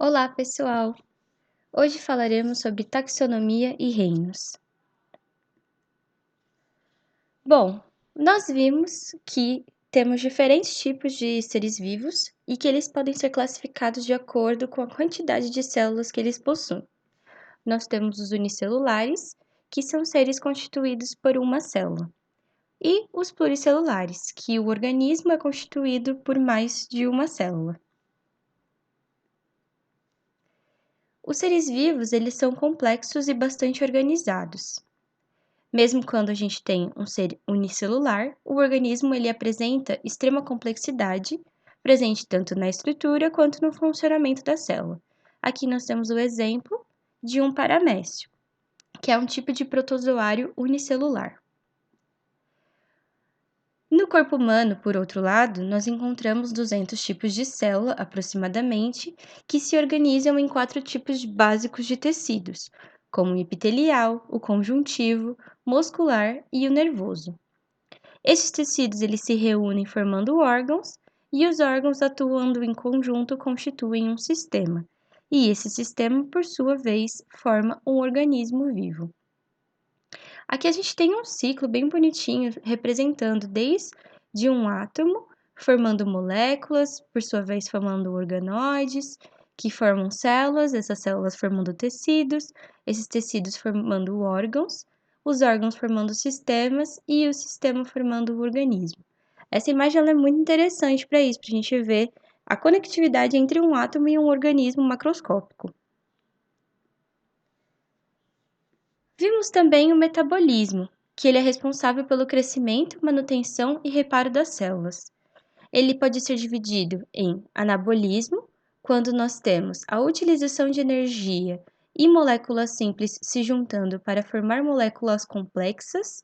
Olá, pessoal! Hoje falaremos sobre taxonomia e reinos. Bom, nós vimos que temos diferentes tipos de seres vivos e que eles podem ser classificados de acordo com a quantidade de células que eles possuem. Nós temos os unicelulares, que são seres constituídos por uma célula, e os pluricelulares, que o organismo é constituído por mais de uma célula. Os seres vivos, eles são complexos e bastante organizados. Mesmo quando a gente tem um ser unicelular, o organismo ele apresenta extrema complexidade, presente tanto na estrutura quanto no funcionamento da célula. Aqui nós temos o exemplo de um paramécio, que é um tipo de protozoário unicelular. No corpo humano, por outro lado, nós encontramos 200 tipos de célula, aproximadamente, que se organizam em 4 tipos básicos de tecidos, como o epitelial, o conjuntivo, muscular e o nervoso. Esses tecidos eles se reúnem formando órgãos, e os órgãos atuando em conjunto constituem um sistema, e esse sistema, por sua vez, forma um organismo vivo. Aqui a gente tem um ciclo bem bonitinho, representando desde um átomo, formando moléculas, por sua vez formando organoides, que formam células, essas células formando tecidos, esses tecidos formando órgãos, os órgãos formando sistemas e o sistema formando o organismo. Essa imagem ela é muito interessante para isso, para a gente ver a conectividade entre um átomo e um organismo macroscópico. Vimos também o metabolismo, que ele é responsável pelo crescimento, manutenção e reparo das células. Ele pode ser dividido em anabolismo, quando nós temos a utilização de energia e moléculas simples se juntando para formar moléculas complexas,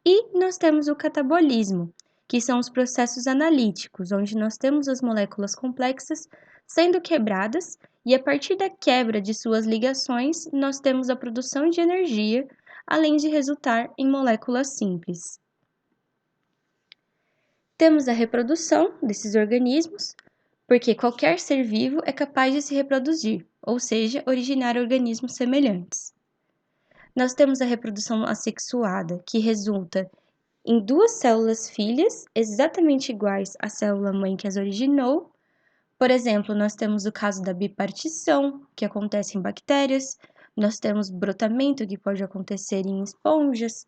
e nós temos o catabolismo, que são os processos analíticos, onde nós temos as moléculas complexas sendo quebradas e a partir da quebra de suas ligações, nós temos a produção de energia, além de resultar em moléculas simples. Temos a reprodução desses organismos, porque qualquer ser vivo é capaz de se reproduzir, ou seja, originar organismos semelhantes. Nós temos a reprodução assexuada, que resulta em 2 células filhas exatamente iguais à célula mãe que as originou. Por exemplo, nós temos o caso da bipartição, que acontece em bactérias, nós temos brotamento, que pode acontecer em esponjas,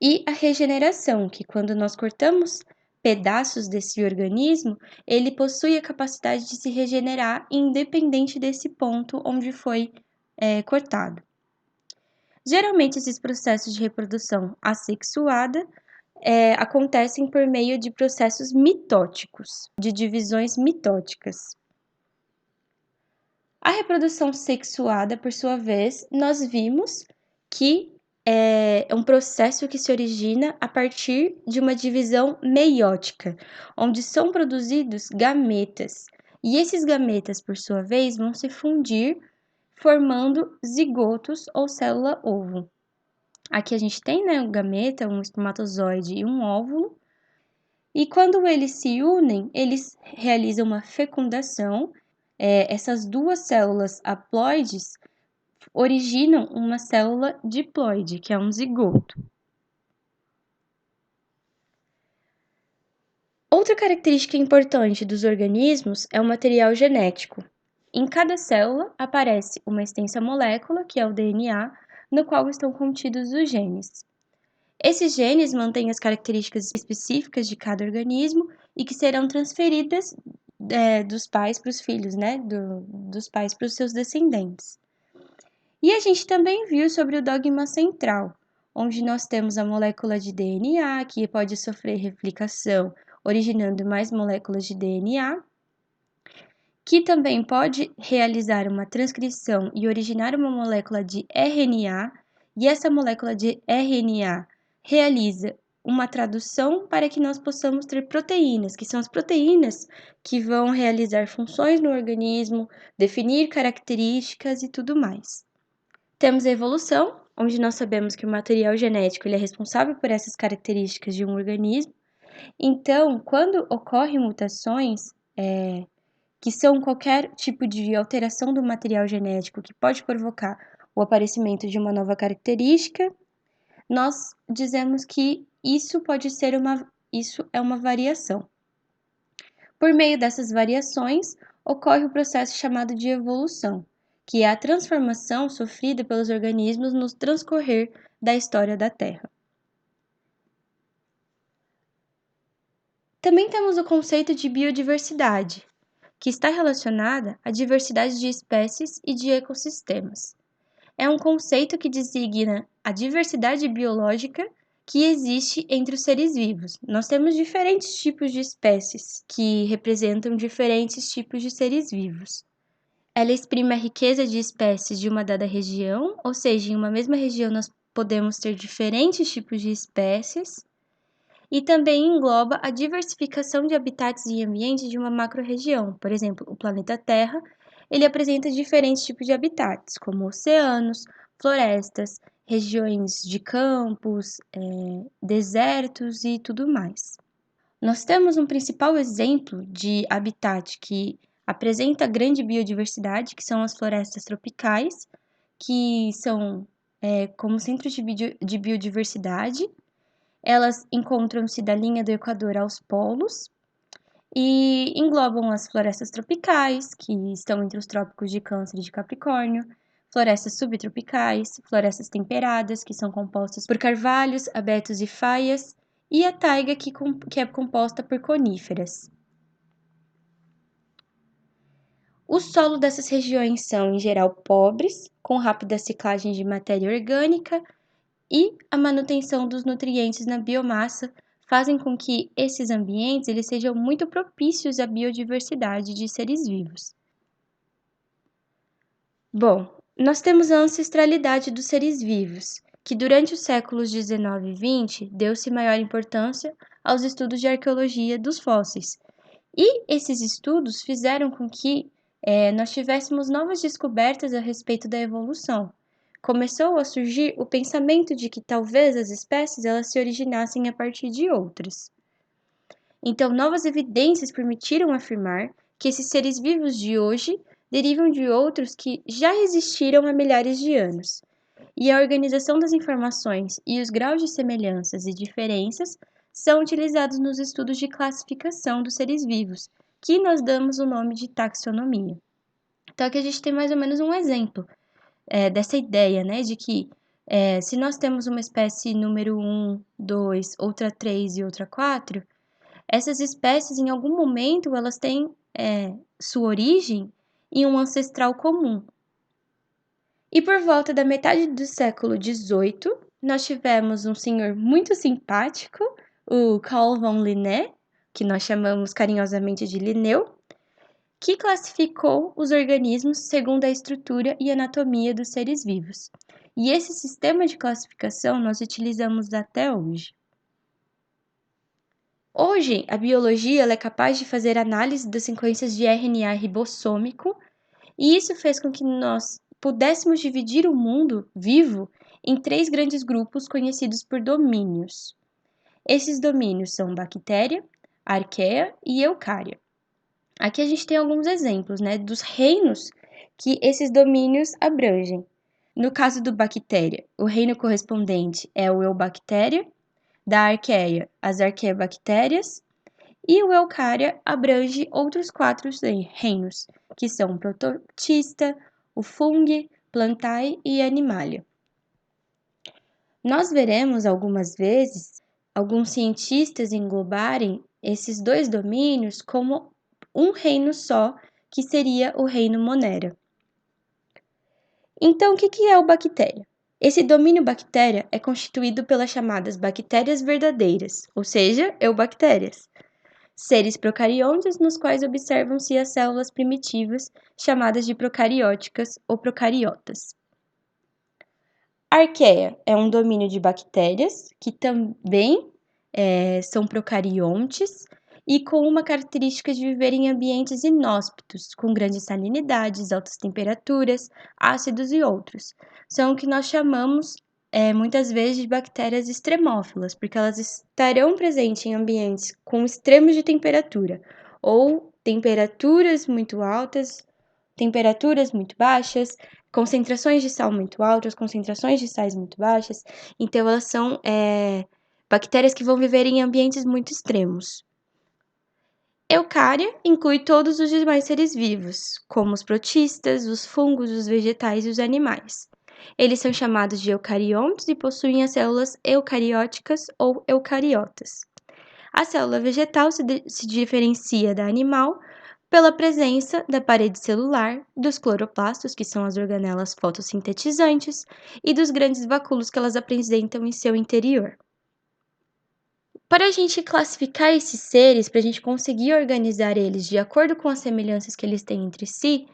e a regeneração, que quando nós cortamos pedaços desse organismo, ele possui a capacidade de se regenerar independente desse ponto onde foi cortado. Geralmente, esses processos de reprodução assexuada acontecem por meio de processos mitóticos, de divisões mitóticas. A reprodução sexuada, por sua vez, nós vimos que é um processo que se origina a partir de uma divisão meiótica, onde são produzidos gametas, e esses gametas, por sua vez, vão se fundir formando zigotos ou célula-ovo. Aqui a gente tem, um gameta, um espermatozoide e um óvulo, e quando eles se unem, eles realizam uma fecundação. Essas 2 células haploides originam uma célula diploide, que é um zigoto. Outra característica importante dos organismos é o material genético. Em cada célula aparece uma extensa molécula, que é o DNA, no qual estão contidos os genes. Esses genes mantêm as características específicas de cada organismo e que serão transferidas dos pais para os filhos, dos pais para os seus descendentes. E a gente também viu sobre o dogma central, onde nós temos a molécula de DNA, que pode sofrer replicação, originando mais moléculas de DNA, que também pode realizar uma transcrição e originar uma molécula de RNA, e essa molécula de RNA realiza uma tradução para que nós possamos ter proteínas, que são as proteínas que vão realizar funções no organismo, definir características e tudo mais. Temos a evolução, onde nós sabemos que o material genético ele é responsável por essas características de um organismo. Então, quando ocorrem mutações que são qualquer tipo de alteração do material genético que pode provocar o aparecimento de uma nova característica, nós dizemos que isso é uma variação. Por meio dessas variações, ocorre o processo chamado de evolução, que é a transformação sofrida pelos organismos no transcorrer da história da Terra. Também temos o conceito de biodiversidade, que está relacionada à diversidade de espécies e de ecossistemas. É um conceito que designa a diversidade biológica que existe entre os seres vivos. Nós temos diferentes tipos de espécies que representam diferentes tipos de seres vivos. Ela exprime a riqueza de espécies de uma dada região, ou seja, em uma mesma região nós podemos ter diferentes tipos de espécies, e também engloba a diversificação de habitats e ambientes de uma macro-região. Por exemplo, o planeta Terra, ele apresenta diferentes tipos de habitats, como oceanos, florestas, regiões de campos, desertos e tudo mais. Nós temos um principal exemplo de habitat que apresenta grande biodiversidade, que são as florestas tropicais, que são como centros de biodiversidade. Elas encontram-se da linha do Equador aos polos e englobam as florestas tropicais, que estão entre os trópicos de Câncer e de Capricórnio, florestas subtropicais, florestas temperadas, que são compostas por carvalhos, abetos e faias, e a taiga, que é composta por coníferas. Os solos dessas regiões são, em geral, pobres, com rápida ciclagem de matéria orgânica, e a manutenção dos nutrientes na biomassa fazem com que esses ambientes eles sejam muito propícios à biodiversidade de seres vivos. Bom, nós temos a ancestralidade dos seres vivos, que durante os séculos 19 e 20 deu-se maior importância aos estudos de arqueologia dos fósseis. E esses estudos fizeram com que nós tivéssemos novas descobertas a respeito da evolução. Começou a surgir o pensamento de que talvez as espécies elas se originassem a partir de outras. Então, novas evidências permitiram afirmar que esses seres vivos de hoje derivam de outros que já existiram há milhares de anos. E a organização das informações e os graus de semelhanças e diferenças são utilizados nos estudos de classificação dos seres vivos, que nós damos o nome de taxonomia. Então, aqui a gente tem mais ou menos um exemplo dessa ideia, né, de que se nós temos uma espécie número 1, 2, outra 3 e outra 4, essas espécies, em algum momento, elas têm sua origem em um ancestral comum. E por volta da metade do século XVIII, nós tivemos um senhor muito simpático, o Carl von Linné, que nós chamamos carinhosamente de Linneu, que classificou os organismos segundo a estrutura e anatomia dos seres vivos. E esse sistema de classificação nós utilizamos até hoje. Hoje, a biologia é capaz de fazer análise das sequências de RNA ribossômico, e isso fez com que nós pudéssemos dividir o mundo vivo em 3 grandes grupos conhecidos por domínios. Esses domínios são bactéria, arqueia e eucária. Aqui a gente tem alguns exemplos, né, dos reinos que esses domínios abrangem. No caso do bactéria, o reino correspondente é o Eubactéria, da arqueia, as arqueobactérias, e o eucária abrange outros 4 reinos, que são o protista, o fungi, plantae e animalia. Nós veremos algumas vezes alguns cientistas englobarem esses 2 domínios como um reino só, que seria o reino Monera. Então, o que é o bactéria? Esse domínio bactéria é constituído pelas chamadas bactérias verdadeiras, ou seja, eubactérias, seres procariontes nos quais observam-se as células primitivas chamadas de procarióticas ou procariotas. A arqueia é um domínio de bactérias que também são procariontes e com uma característica de viver em ambientes inóspitos, com grandes salinidades, altas temperaturas, ácidos e outros. São o que nós chamamos muitas vezes de bactérias extremófilas, porque elas estarão presentes em ambientes com extremos de temperatura ou temperaturas muito altas, temperaturas muito baixas, concentrações de sal muito altas, concentrações de sais muito baixas. Então, elas são bactérias que vão viver em ambientes muito extremos. Eucária inclui todos os demais seres vivos, como os protistas, os fungos, os vegetais e os animais. Eles são chamados de eucariontos e possuem as células eucarióticas ou eucariotas. A célula vegetal se diferencia da animal pela presença da parede celular, dos cloroplastos, que são as organelas fotossintetizantes, e dos grandes vacúolos que elas apresentam em seu interior. Para a gente classificar esses seres, para a gente conseguir organizar eles de acordo com as semelhanças que eles têm entre si,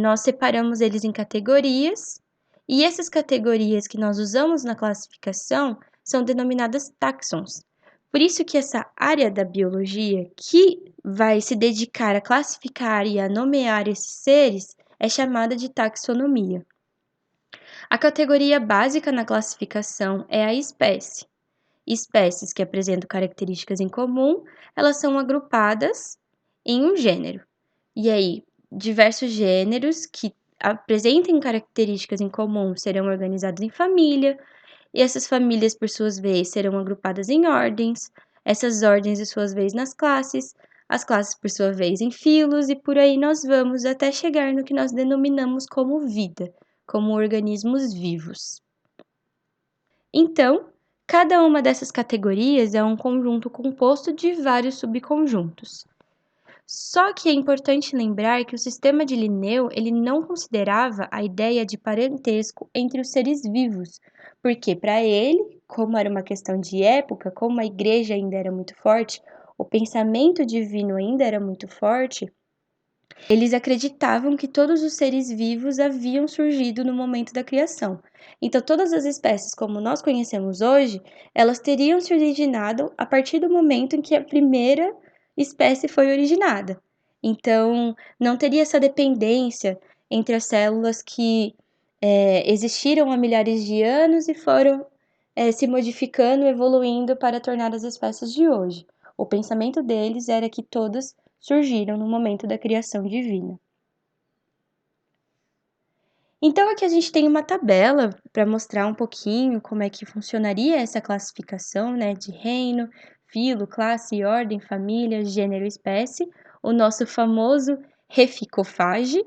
nós separamos eles em categorias, e essas categorias que nós usamos na classificação são denominadas táxons. Por isso que essa área da biologia que vai se dedicar a classificar e a nomear esses seres é chamada de taxonomia. A categoria básica na classificação é a espécie. Espécies que apresentam características em comum, elas são agrupadas em um gênero. E aí, diversos gêneros que apresentem características em comum serão organizados em família, e essas famílias, por suas vezes, serão agrupadas em ordens, essas ordens, de suas vezes, nas classes, as classes, por sua vez, em filos, e por aí nós vamos até chegar no que nós denominamos como vida, como organismos vivos. Então, cada uma dessas categorias é um conjunto composto de vários subconjuntos. Só que é importante lembrar que o sistema de Linneu ele não considerava a ideia de parentesco entre os seres vivos, porque para ele, como era uma questão de época, como a igreja ainda era muito forte, o pensamento divino ainda era muito forte, eles acreditavam que todos os seres vivos haviam surgido no momento da criação. Então, todas as espécies como nós conhecemos hoje, elas teriam se originado a partir do momento em que a primeira espécie foi originada. Então, não teria essa dependência entre as células que existiram há milhares de anos e foram se modificando, evoluindo para tornar as espécies de hoje. O pensamento deles era que todas surgiram no momento da criação divina. Então, aqui a gente tem uma tabela para mostrar um pouquinho como é que funcionaria essa classificação, né, de reino, filo, classe, ordem, família, gênero, espécie, o nosso famoso reficofage.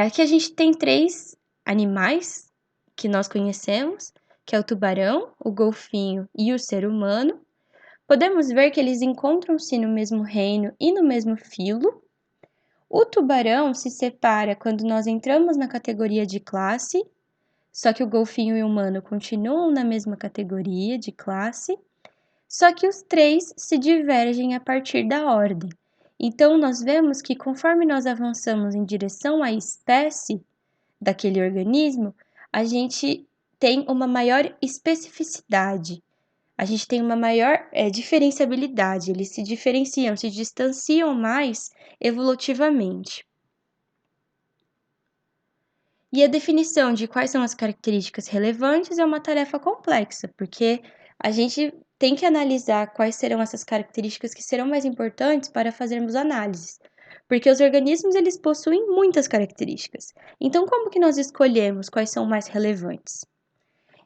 Aqui a gente tem 3 animais que nós conhecemos, que é o tubarão, o golfinho e o ser humano. Podemos ver que eles encontram-se no mesmo reino e no mesmo filo. O tubarão se separa quando nós entramos na categoria de classe, só que o golfinho e o humano continuam na mesma categoria de classe, só que os 3 se divergem a partir da ordem. Então, nós vemos que conforme nós avançamos em direção à espécie daquele organismo, a gente tem uma maior especificidade, a gente tem uma maior diferenciabilidade, eles se diferenciam, se distanciam mais evolutivamente. E a definição de quais são as características relevantes é uma tarefa complexa, porque a gente tem que analisar quais serão essas características que serão mais importantes para fazermos análises. Porque os organismos eles possuem muitas características. Então, como que nós escolhemos quais são mais relevantes?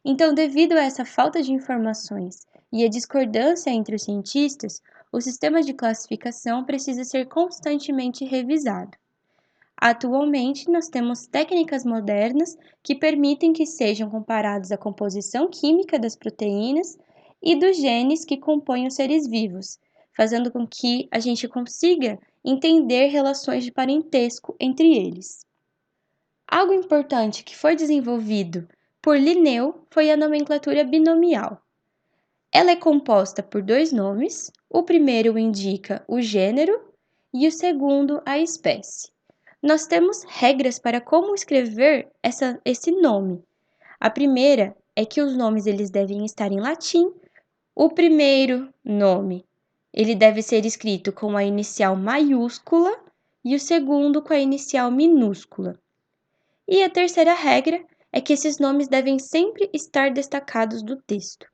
Então, devido a essa falta de informações e a discordância entre os cientistas, o sistema de classificação precisa ser constantemente revisado. Atualmente, nós temos técnicas modernas que permitem que sejam comparados a composição química das proteínas e dos genes que compõem os seres vivos, fazendo com que a gente consiga entender relações de parentesco entre eles. Algo importante que foi desenvolvido por Linneu foi a nomenclatura binomial. Ela é composta por 2 nomes, o primeiro indica o gênero e o segundo a espécie. Nós temos regras para como escrever esse nome. A primeira é que os nomes eles devem estar em latim. O primeiro nome ele deve ser escrito com a inicial maiúscula e o segundo com a inicial minúscula. E a terceira regra é que esses nomes devem sempre estar destacados do texto.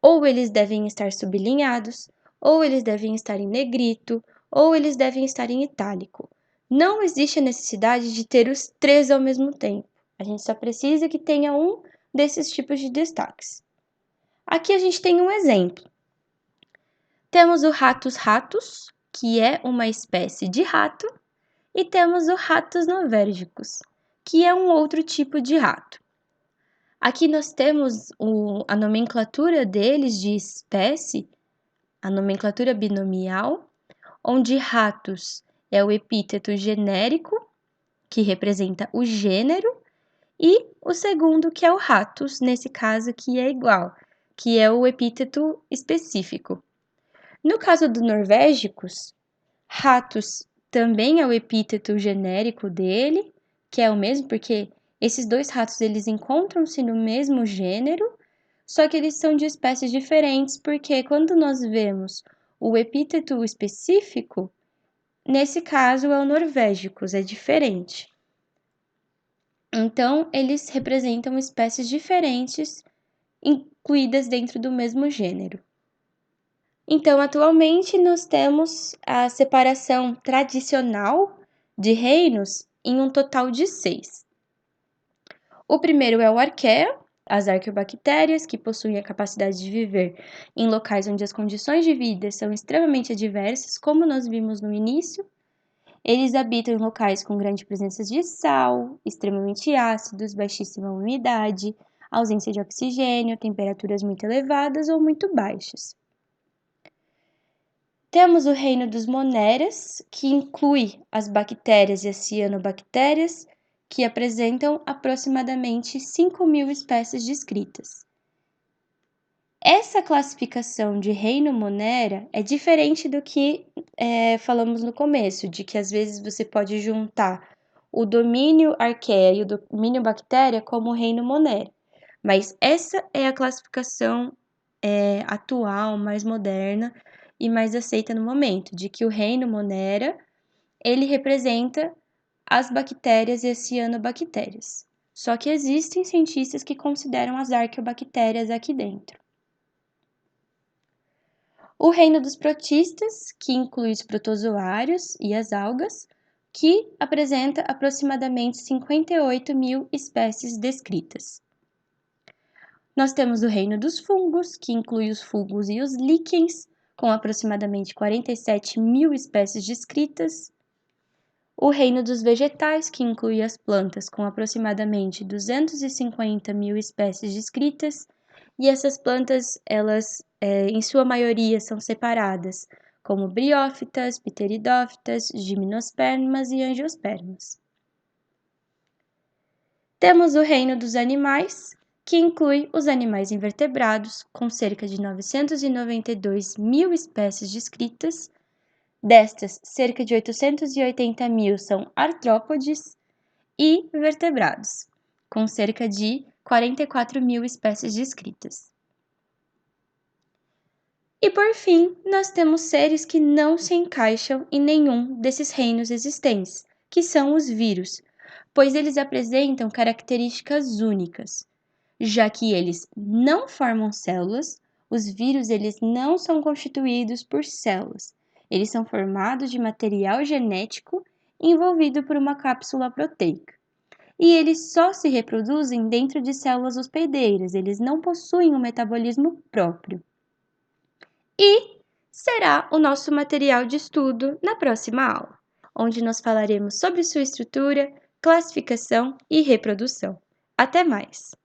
Ou eles devem estar sublinhados, ou eles devem estar em negrito, ou eles devem estar em itálico. Não existe a necessidade de ter os três ao mesmo tempo. A gente só precisa que tenha um desses tipos de destaques. Aqui a gente tem um exemplo. Temos o Ratus ratus, que é uma espécie de rato, e temos o Ratus novérgicus, que é um outro tipo de rato. Aqui nós temos a nomenclatura deles de espécie, a nomenclatura binomial, onde ratus é o epíteto genérico, que representa o gênero, e o segundo, que é o ratus, nesse caso, que é igual, que é o epíteto específico. No caso do norvégicos, ratus também é o epíteto genérico dele, que é o mesmo, porque esses dois ratos eles encontram-se no mesmo gênero, só que eles são de espécies diferentes, porque quando nós vemos o epíteto específico, nesse caso é o norvégicos, é diferente. Então, eles representam espécies diferentes incluídas dentro do mesmo gênero. Então, atualmente, nós temos a separação tradicional de reinos em um total de 6. O primeiro é o arquea, as arqueobactérias, que possuem a capacidade de viver em locais onde as condições de vida são extremamente adversas, como nós vimos no início. Eles habitam em locais com grande presença de sal, extremamente ácidos, baixíssima umidade, ausência de oxigênio, temperaturas muito elevadas ou muito baixas. Temos o reino dos moneras, que inclui as bactérias e as cianobactérias, que apresentam aproximadamente 5.000 espécies descritas. Essa classificação de reino monera é diferente do que falamos no começo, de que às vezes você pode juntar o domínio arquea e o domínio bactéria como reino monera. Mas essa é a classificação atual, mais moderna e mais aceita no momento, de que o reino monera, ele representa as bactérias e as cianobactérias. Só que existem cientistas que consideram as arqueobactérias aqui dentro. O reino dos protistas, que inclui os protozoários e as algas, que apresenta aproximadamente 58.000 espécies descritas. Nós temos o reino dos fungos, que inclui os fungos e os líquens, com aproximadamente 47.000 espécies descritas. O reino dos vegetais, que inclui as plantas, com aproximadamente 250.000 espécies descritas. E essas plantas, elas, em sua maioria, são separadas como briófitas, pteridófitas, gimnospermas e angiospermas. Temos o reino dos animais, que inclui os animais invertebrados, com cerca de 992.000 espécies descritas. Destas, cerca de 880.000 são artrópodes e vertebrados, com cerca de 44.000 espécies descritas. E por fim, nós temos seres que não se encaixam em nenhum desses reinos existentes, que são os vírus, pois eles apresentam características únicas. Já que eles não formam células, os vírus eles não são constituídos por células. Eles são formados de material genético envolvido por uma cápsula proteica. E eles só se reproduzem dentro de células hospedeiras, eles não possuem um metabolismo próprio. E será o nosso material de estudo na próxima aula, onde nós falaremos sobre sua estrutura, classificação e reprodução. Até mais!